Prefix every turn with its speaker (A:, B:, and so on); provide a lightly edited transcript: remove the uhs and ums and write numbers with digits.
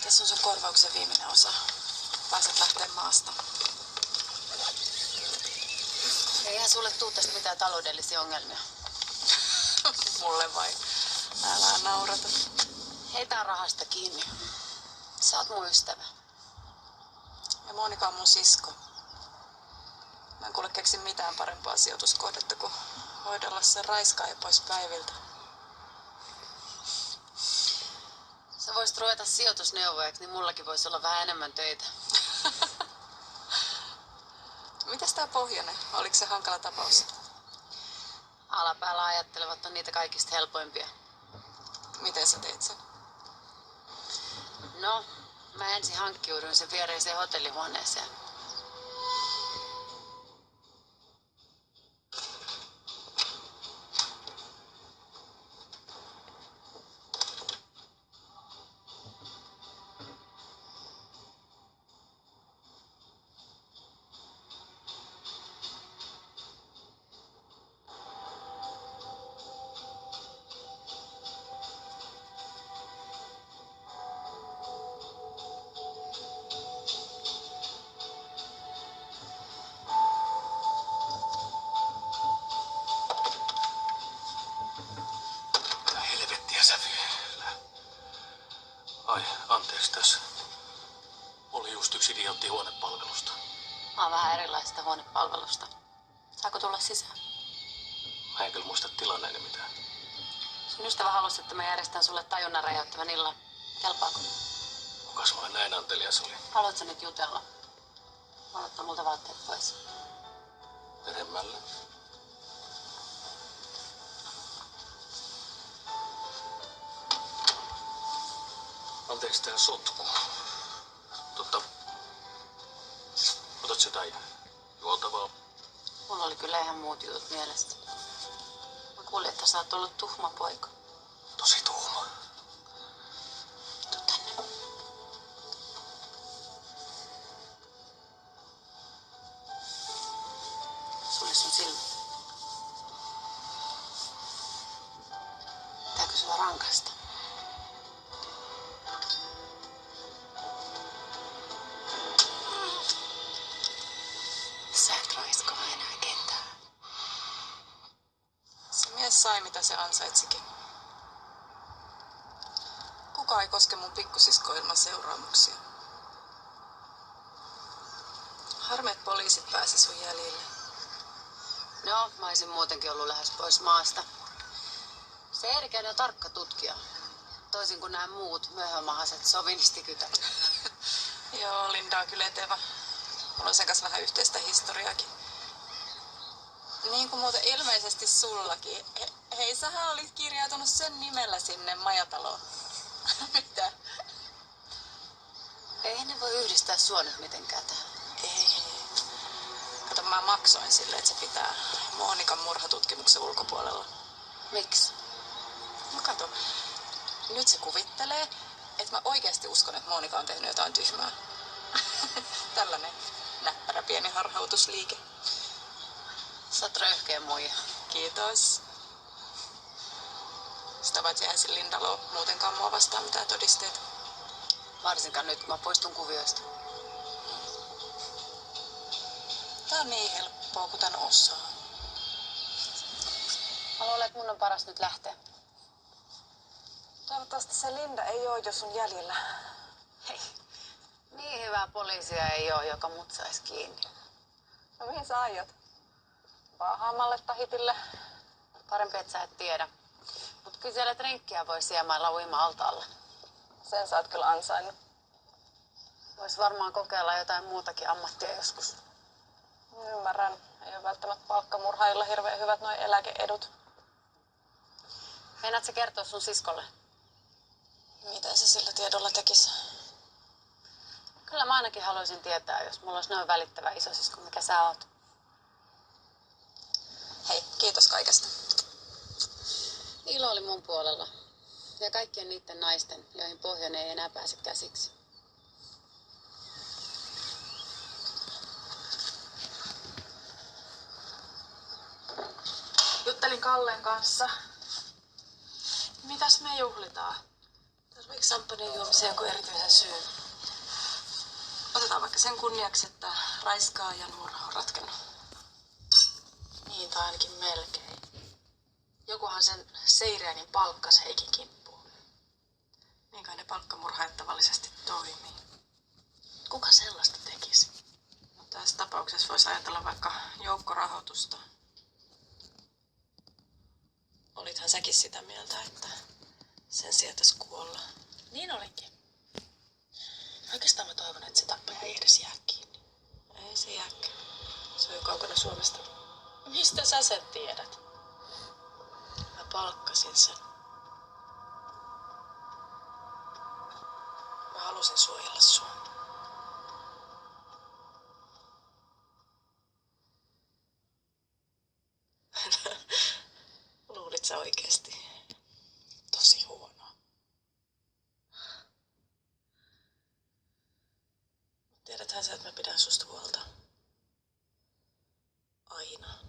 A: Tässä on sun korvauksen viimeinen osa. Pääset lähteä maasta.
B: Eihän sulle tuu tästä mitään taloudellisia ongelmia.
A: Mulle vai? Älä naurata.
B: Heitä rahasta kiinni. Sä oot mun ystävä.
A: Ja Monika on mun sisko. Mä en kuule keksi mitään parempaa sijoituskohdetta kuin hoidella sen raiskaaja pois päiviltä.
B: Sä voisit ruveta sijoitusneuvojaksi, niin mullakin voisi olla vähän enemmän töitä.
A: Mitäs tää Pohjonen? Oliko se hankala tapaus?
B: Alapäällä ajattelevat on niitä kaikista helpoimpia.
A: Miten sä teit sen?
B: No, mä ensin hankkiuduin sen viereiseen hotellihuoneeseen.
C: Helvettiä sä vielä. Ai, anteeksi tässä. Oli just yksi idiootti huonepalvelusta.
B: Mä oon vähän erilaisesta huonepalvelusta. Saako tulla sisään?
C: Mä en kyllä muista tilanneeni mitään.
B: Sun ystävä halusi, että mä järjestän sulle tajunnan räjäyttävän illan. Kelpaako?
C: Kukas mä näin antelias oli?
B: Haluatko nyt jutella? Mä ottaa multa vaatteet pois.
C: Peremmälle. Anteeksi tää sotku. Otat sä jotain juotavaa?
B: Mulla oli kyllä ihan muut jutut mielestä. Mä kuulin, että sä oot ollut tuhma poika.
C: Tosi tuhma.
B: Tuu tänne. Sulje sun silmät. Pitääkö sua rankasta? Sä et raiskaa enää ketään.
A: Se mies sai mitä se ansaitsikin. Kukaan ei koske mun pikkusiskoa ilman seuraamuksia. Harmeet poliisit pääsi sun jäljille.
B: No, mä olisin muutenkin ollut lähes pois maasta. Se Eerikäinen on tarkka tutkija. Toisin kuin nämä muut möhömahaset sovinistikytät.
A: Joo, Linda on kyllä etevä. Mulla on sen kanssa vähän yhteistä historiaakin. Niin kuin muuten ilmeisesti sullakin. Hei, sähän olit kirjautunut sen nimellä sinne majataloon. Mitä?
B: Ei ne voi yhdistää sua nyt mitenkään tähän.
A: Ei. Kato, mä maksoin sille, että se pitää Monikan murhatutkimuksen ulkopuolella.
B: Miksi?
A: No kato, nyt se kuvittelee, että mä oikeasti uskon, että Monika on tehnyt jotain tyhmää. Tällainen näppärä pieni harhautusliike.
B: Sä oot röyhkeä muija.
A: Kiitos. Sitä paitsi eihän se Lindalla ole muutenkaan mua vastaan mitään todisteita.
B: Varsinkaan nyt, kun mä poistun kuvioista.
A: Tää on niin helppoa, kun tän osaa.
B: Mä luulen, että mun on paras nyt lähteä.
A: Toivottavasti se Linda ei oo jo sun jäljellä.
B: Hei, niin hyvää poliisia ei oo, joka mut sais kiinni.
A: No mihin sä aiot? Vahaamalle Tahitille?
B: Parempi, että sä et tiedä. Mut kyllä siellä renkkiä voi siemailla uima-altaalla.
A: Sen sä oot kyllä ansainnut.
B: Vois varmaan kokeilla jotain muutakin ammattia joskus.
A: Ymmärrän. Ei ole välttämättä palkkamurhailla hirveän hyvät noi eläkeedut.
B: Meinaat sä kertoa sun siskolle?
A: Mitä se sillä tiedolla tekisi?
B: Kyllä mä ainakin haluaisin tietää, jos mulla olisi noin välittävä isosisko, mikä sä oot.
A: Hei, kiitos kaikesta.
B: Ilo oli mun puolella. Ja kaikkien niiden naisten, joihin Pohjoinen ei enää pääse käsiksi.
A: Juttelin Kallen kanssa. Mitäs me juhlitaan? Jos Oliko samppanjan juomiseen jonkun erityisen syyn? Otetaan vaikka sen kunniaksi, että raiskaajan murha on ratkennut.
D: Niin, tai ainakin melkein. Jokuhan sen Seiriänin palkkas Heikin kimppuun.
A: Niin kai ne palkkamurhaajat tavallisesti toimii.
D: Kuka sellaista tekisi?
A: No, tässä tapauksessa voisi ajatella vaikka joukkorahoitusta. Olithan säkin sitä mieltä, että sen sietäisi kuolla.
D: Niin olinkin. Oikeastaan mä toivon, että se tappaja ei edes jää kiinni.
A: Ei se jääkään. Se on jo kaukana Suomesta.
D: Mistä sä sen tiedät?
A: Mä palkkasin sen. Mä halusin suojella sua. Luulit sä oikeesti?
D: Tosi huonoa.
A: Tiedäthän sä, että mä pidän susta huolta. Aina.